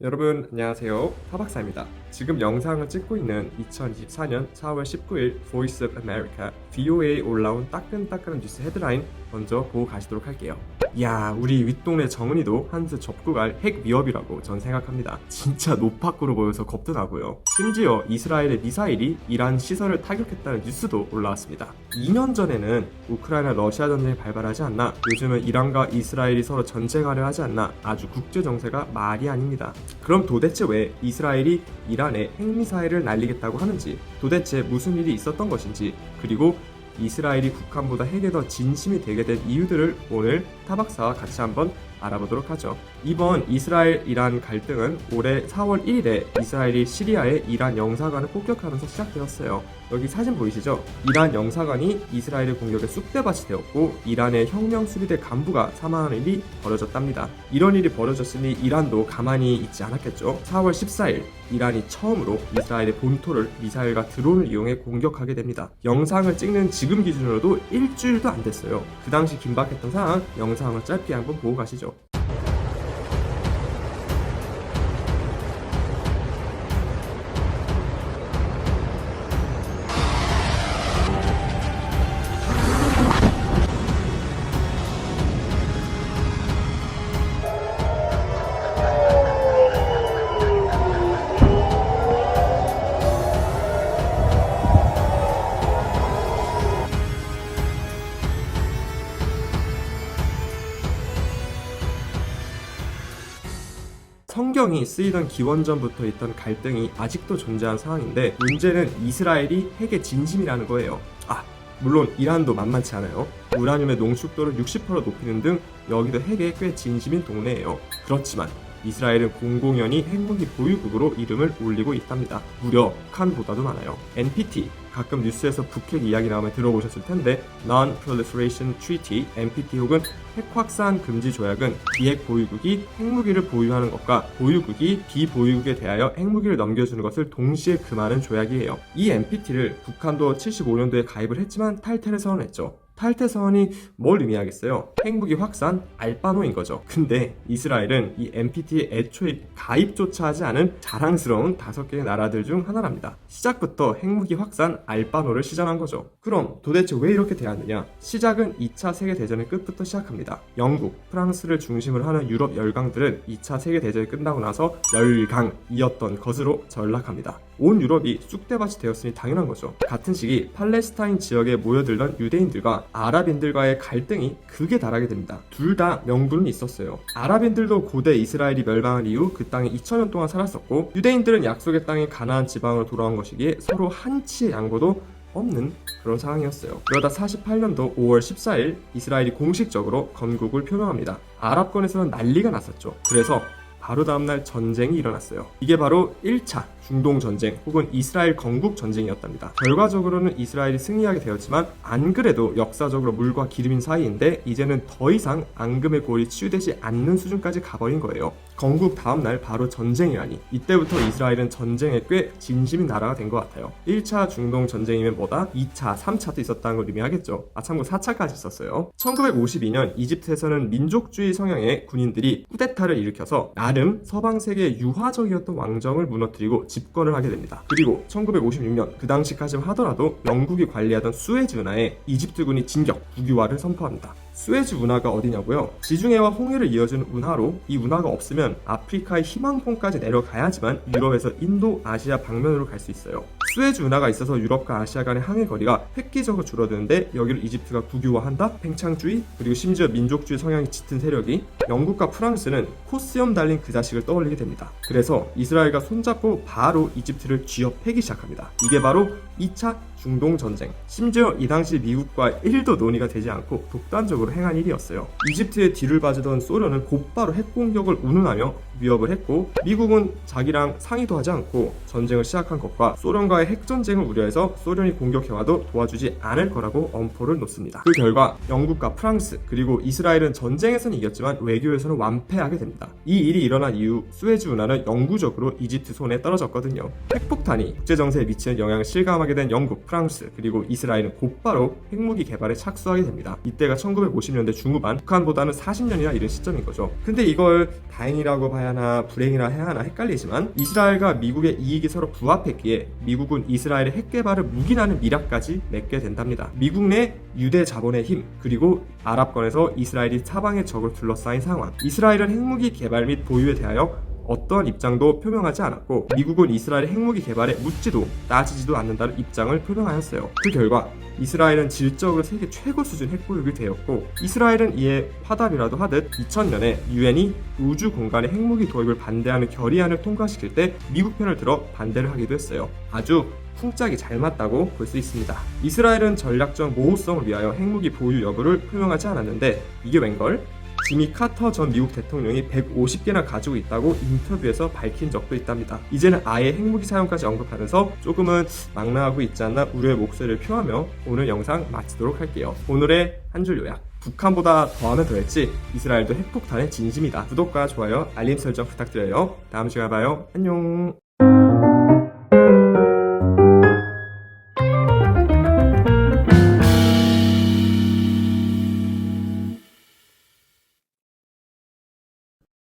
여러분 안녕하세요. 타박사입니다. 지금 영상을 찍고 있는 2024년 4월 19일 Voice of America VOA에 올라온 따끈따끈한 뉴스 헤드라인 먼저 보고 가시도록 할게요. 이야, 우리 윗동네 정은이도 한수 접고 갈 핵 위협이라고 전 생각합니다. 진짜 노파꾸로 보여서 겁도 나고요. 심지어 이스라엘의 미사일이 이란 시설을 타격했다는 뉴스도 올라왔습니다. 2년 전에는 우크라이나 러시아 전쟁이 발발하지 않나, 요즘은 이란과 이스라엘이 서로 전쟁하려 하지 않나, 아주 국제 정세가 말이 아닙니다. 그럼 도대체 왜 이스라엘이 이란에 핵미사일을 날리겠다고 하는지, 도대체 무슨 일이 있었던 것인지, 그리고 이스라엘이 북한보다 핵에 더 진심이 되게 된 이유들을 오늘 타박사와 같이 한번 알아보도록 하죠. 이번 이스라엘-이란 갈등은 올해 4월 1일에 이스라엘이 시리아의 이란 영사관을 폭격하면서 시작되었어요. 여기 사진 보이시죠? 이란 영사관이 이스라엘의 공격에 쑥대밭이 되었고 이란의 혁명수비대 간부가 사망하는 일이 벌어졌답니다. 이런 일이 벌어졌으니 이란도 가만히 있지 않았겠죠. 4월 14일 이란이 처음으로 이스라엘의 본토를 미사일과 드론을 이용해 공격하게 됩니다. 영상을 찍는 지금 기준으로도 일주일도 안 됐어요. 그 당시 긴박했던 상황, 영상을 짧게 한번 보고 가시죠. 성경이 쓰이던 기원전부터 있던 갈등이 아직도 존재하는 상황인데, 문제는 이스라엘이 핵의 진심이라는 거예요. 물론 이란도 만만치 않아요. 우라늄의 농축도를 60% 높이는 등 여기도 핵에 꽤 진심인 동네예요. 그렇지만 이스라엘은 공공연히 핵무기 보유국으로 이름을 올리고 있답니다. 무려 북한보다도 많아요. NPT, 가끔 뉴스에서 북핵 이야기 나오면 들어보셨을 텐데, Non-Proliferation Treaty, NPT 혹은 핵확산 금지 조약은 비핵 보유국이 핵무기를 보유하는 것과 보유국이 비보유국에 대하여 핵무기를 넘겨주는 것을 동시에 금하는 조약이에요. 이 NPT를 북한도 75년도에 가입을 했지만 탈퇴를 선언했죠. 탈퇴 선언이 뭘 의미하겠어요? 핵무기 확산, 알바노인 거죠. 근데 이스라엘은 이 NPT에 애초에 가입조차 하지 않은 자랑스러운 5개의 나라들 중 하나랍니다. 시작부터 핵무기 확산, 알바노를 시전한 거죠. 그럼 도대체 왜 이렇게 되었느냐? 시작은 2차 세계대전의 끝부터 시작합니다. 영국, 프랑스를 중심으로 하는 유럽 열강들은 2차 세계대전이 끝나고 나서 열강이었던 것으로 전락합니다. 온 유럽이 쑥대밭이 되었으니 당연한 거죠. 같은 시기 팔레스타인 지역에 모여들던 유대인들과 아랍인들과의 갈등이 극에 달하게 됩니다. 둘 다 명분은 있었어요. 아랍인들도 고대 이스라엘이 멸망한 이후 그 땅에 2000년 동안 살았었고, 유대인들은 약속의 땅인 가나안 지방으로 돌아온 것이기에 서로 한치의 양보도 없는 그런 상황이었어요. 그러다 48년도 5월 14일 이스라엘이 공식적으로 건국을 표명합니다. 아랍권에서는 난리가 났었죠. 그래서 바로 다음날 전쟁이 일어났어요. 이게 바로 1차 중동 전쟁 혹은 이스라엘 건국 전쟁이었답니다. 결과적으로는 이스라엘이 승리하게 되었지만, 안 그래도 역사적으로 물과 기름인 사이인데 이제는 더 이상 앙금의 골이 치유되지 않는 수준까지 가버린 거예요. 건국 다음날 바로 전쟁이라니, 이때부터 이스라엘은 전쟁에 꽤 진심인 나라가 된 것 같아요. 1차 중동 전쟁이면 뭐다? 2차, 3차도 있었다는 걸 의미하겠죠. 참고 4차까지 있었어요. 1952년 이집트에서는 민족주의 성향의 군인들이 쿠데타를 일으켜서 나름 서방 세계에 유화적이었던 왕정을 무너뜨리고 집권을 하게 됩니다. 그리고 1956년, 그 당시까지만 하더라도 영국이 관리하던 수에즈 운하에 이집트군이 진격, 국유화를 선포합니다. 수에즈 운하가 어디냐고요? 지중해와 홍해를 이어주는 운하로, 이 운하가 없으면 아프리카의 희망봉까지 내려가야지만 유럽에서 인도, 아시아 방면으로 갈 수 있어요. 수에즈 운하가 있어서 유럽과 아시아 간의 항해 거리가 획기적으로 줄어드는데, 여기를 이집트가 국유화한다? 팽창주의, 그리고 심지어 민족주의 성향이 짙은 세력이, 영국과 프랑스는 코스염 달린 그 자식을 떠올리게 됩니다. 그래서 이스라엘과 손잡고 바로 이집트를 쥐어패기 시작합니다. 이게 바로 2차 중동 전쟁. 심지어 이 당시 미국과 1도 논의가 되지 않고 독단적으로 행한 일이었어요. 이집트의 뒤를 봐주던 소련은 곧바로 핵공격을 운운하며 위협을 했고, 미국은 자기랑 상의도 하지 않고 전쟁을 시작한 것과 소련과의 미국과의 핵전쟁을 우려해서 소련이 공격해와도 도와주지 않을 거라고 엄포를 놓습니다. 그 결과 영국과 프랑스 그리고 이스라엘은 전쟁에서는 이겼지만 외교에서는 완패하게 됩니다. 이 일이 일어난 이후 수에즈 운하는 영구적으로 이집트 손에 떨어졌거든요. 핵폭탄이 국제정세에 미치는 영향을 실감하게 된 영국, 프랑스 그리고 이스라엘은 곧바로 핵무기 개발에 착수하게 됩니다. 이때가 1950년대 중후반, 북한보다는 40년이나 이른 시점인 거죠. 근데 이걸 다행이라고 봐야 하나 불행이라 해야 하나 헷갈리지만 이스라엘과 미국의 이익이 서로 부합했기에 미국은 이스라엘의 핵 개발을 묵인하는 미락까지 맺게 된답니다. 미국 내 유대 자본의 힘 그리고 아랍권에서 이스라엘이 사방의 적을 둘러싸인 상황. 이스라엘은 핵무기 개발 및 보유에 대하여 어떠한 입장도 표명하지 않았고 미국은 이스라엘의 핵무기 개발에 묻지도 따지지도 않는다는 입장을 표명하였어요. 그 결과 이스라엘은 질적으로 세계 최고 수준 핵보유국이 되었고 이스라엘은 이에 화답이라도 하듯 2000년에 유엔이 우주 공간의 핵무기 도입을 반대하는 결의안을 통과시킬 때 미국 편을 들어 반대를 하기도 했어요. 아주 풍짝이 잘 맞다고 볼 수 있습니다. 이스라엘은 전략적 모호성을 위하여 핵무기 보유 여부를 표명하지 않았는데 이게 웬걸? 지미 카터 전 미국 대통령이 150개나 가지고 있다고 인터뷰에서 밝힌 적도 있답니다. 이제는 아예 핵무기 사용까지 언급하면서 조금은 망라하고 있지 않나 우려의 목소리를 표하며 오늘 영상 마치도록 할게요. 오늘의 한 줄 요약. 북한보다 더하면 더했지 이스라엘도 핵폭탄의 진심이다. 구독과 좋아요, 알림 설정 부탁드려요. 다음 시간에 봐요. 안녕.